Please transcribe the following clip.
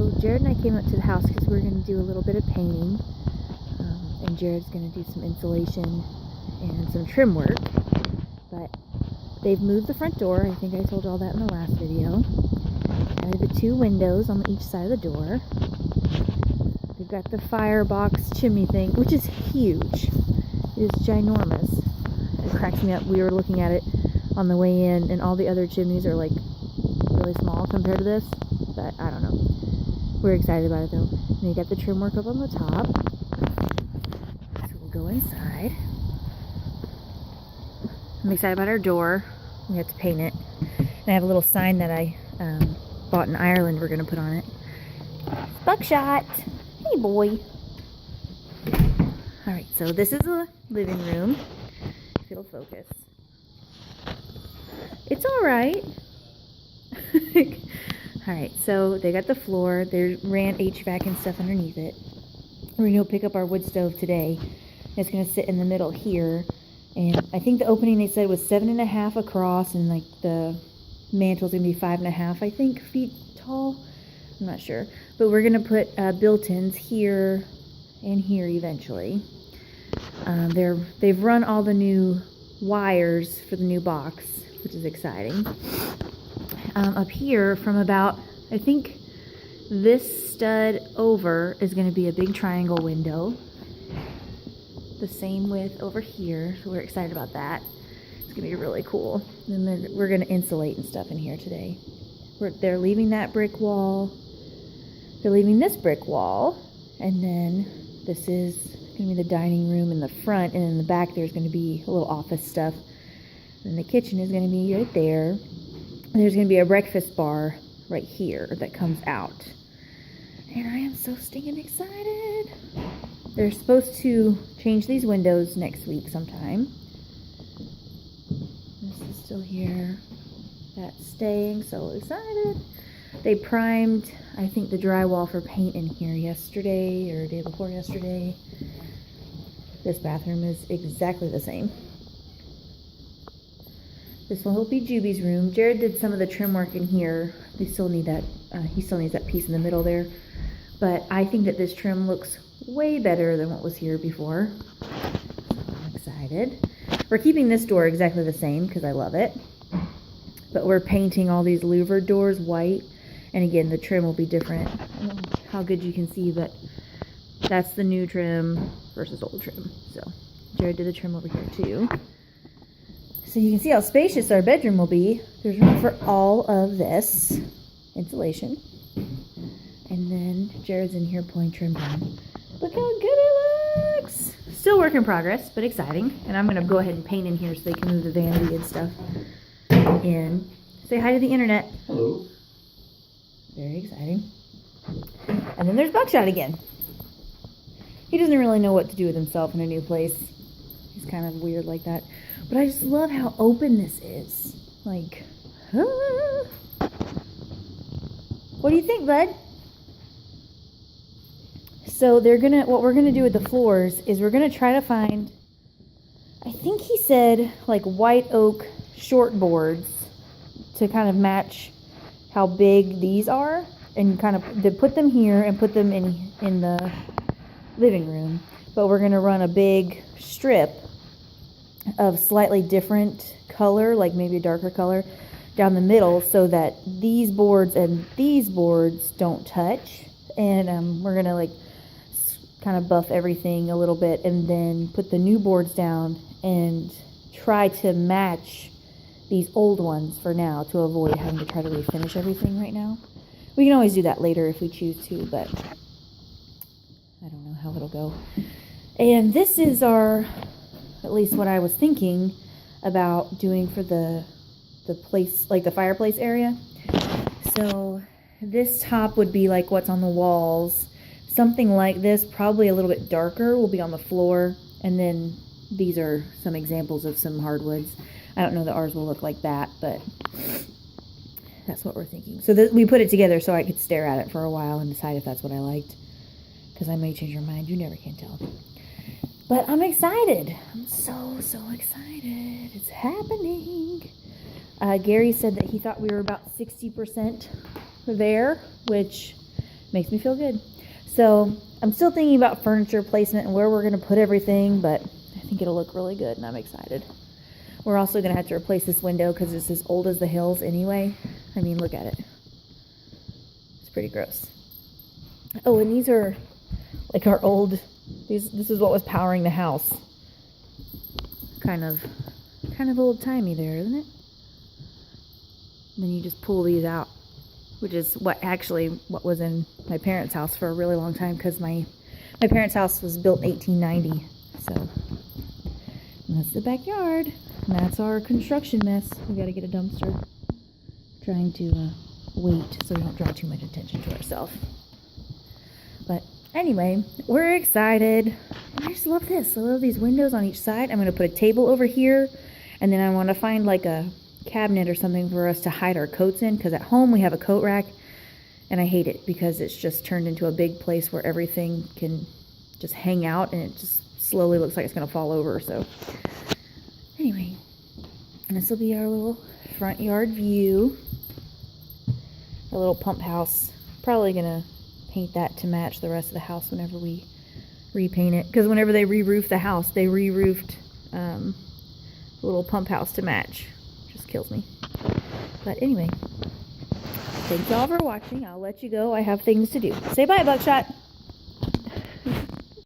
So Jared and I came up to the house because we're going to do a little bit of painting, and Jared's going to do some insulation and some trim work. But they've moved the front door. I think I told you all that in the last video. Added the 2 windows on each side of the door. They've got the firebox chimney thing, which is huge. It is ginormous. It cracks me up. We were looking at it on the way in, and all the other chimneys are like really small compared to this. But I don't know. We're excited about it though. And they got the trim work up on the top. So we'll go inside. I'm excited about our door. We have to paint it. And I have a little sign that I bought in Ireland we're going to put on it. Buckshot! Hey boy! Alright, so this is the living room. If it'll focus. It's alright. Alright, so they got the floor. They ran HVAC and stuff underneath it. We're going to go pick up our wood stove today. It's going to sit in the middle here. And I think the opening they said was 7.5 across, and like the mantle's going to be 5.5, I think, feet tall. I'm not sure. But we're going to put built-ins here and here eventually. They've run all the new wires for the new box, which is exciting. Up here from about, I think this stud over is going to be a big triangle window. The same width over here, so we're excited about that. It's going to be really cool. And then we're going to insulate and stuff in here today. They're leaving that brick wall. They're leaving this brick wall. And then this is going to be the dining room in the front, and in the back there's going to be a little office stuff. And the kitchen is going to be right there. And there's going to be a breakfast bar right here that comes out. And I am so stinking excited. They're supposed to change these windows next week sometime. This is still here. That's staying. So excited. They primed, I think, the drywall for paint in here yesterday or day before yesterday. This bathroom is exactly the same. This one will be Juby's room. Jared did some of the trim work in here. They still need that. He still needs that piece in the middle there. But I think that this trim looks way better than what was here before. So I'm excited. We're keeping this door exactly the same because I love it. But we're painting all these louvered doors white. And again, the trim will be different. I don't know how good you can see, but that's the new trim versus old trim. So Jared did the trim over here too. So you can see how spacious our bedroom will be. There's room for all of this insulation. And then Jared's in here pulling trim down. Look how good it looks! Still work in progress, but exciting. And I'm going to go ahead and paint in here so they can move the vanity and stuff in. Say hi to the internet. Hello. Very exciting. And then there's Buckshot again. He doesn't really know what to do with himself in a new place. He's kind of weird like that. But I just love how open this is. Like, ah. What do you think, bud? So what we're gonna do with the floors is we're gonna try to find, I think he said like white oak short boards to kind of match how big these are, and kind of to put them here and put them in the living room. But we're gonna run a big strip of slightly different color, like maybe a darker color, down the middle so that these boards and these boards don't touch. And we're gonna like kind of buff everything a little bit and then put the new boards down and try to match these old ones for now to avoid having to try to refinish everything right now. We can always do that later if we choose to, but I don't know how it'll go. And this is at least what I was thinking about doing for the place, like the fireplace area. So this top would be like what's on the walls. Something like this, probably a little bit darker, will be on the floor. And then these are some examples of some hardwoods. I don't know that ours will look like that, but that's what we're thinking. So we put it together so I could stare at it for a while and decide if that's what I liked. Because I may change your mind. You never can tell. But I'm excited. I'm so excited. It's happening. Gary said that he thought we were about 60% there, which Makes me feel good. So I'm still thinking about furniture placement and where we're going to put everything, but I think it'll look really good and I'm excited. We're also going to have to replace this window because it's as old as the hills anyway. I mean, look at it. It's pretty gross. Oh, and these are like our old, this is what was powering the house. Kind of old-timey there, isn't it? And then you just pull these out, which is what was in my parents' house for a really long time, because my parents' house was built in 1890. So, and that's the backyard. And that's our construction mess. We got to get a dumpster. Trying to wait so we don't draw too much attention to ourselves. But anyway, we're excited. I just love this. I love these windows on each side. I'm going to put a table over here, and then I want to find like a cabinet or something for us to hide our coats in, because at home we have a coat rack, and I hate it because it's just turned into a big place where everything can just hang out, and it just slowly looks like it's going to fall over. So anyway, and this will be our little front yard view. Our little pump house. Probably going to paint that to match the rest of the house whenever we repaint it, because whenever they re-roofed the house, they re-roofed the little pump house to match. Just kills me. But anyway, thank y'all for watching. I'll let you go. I have things to do. Say bye, Buckshot.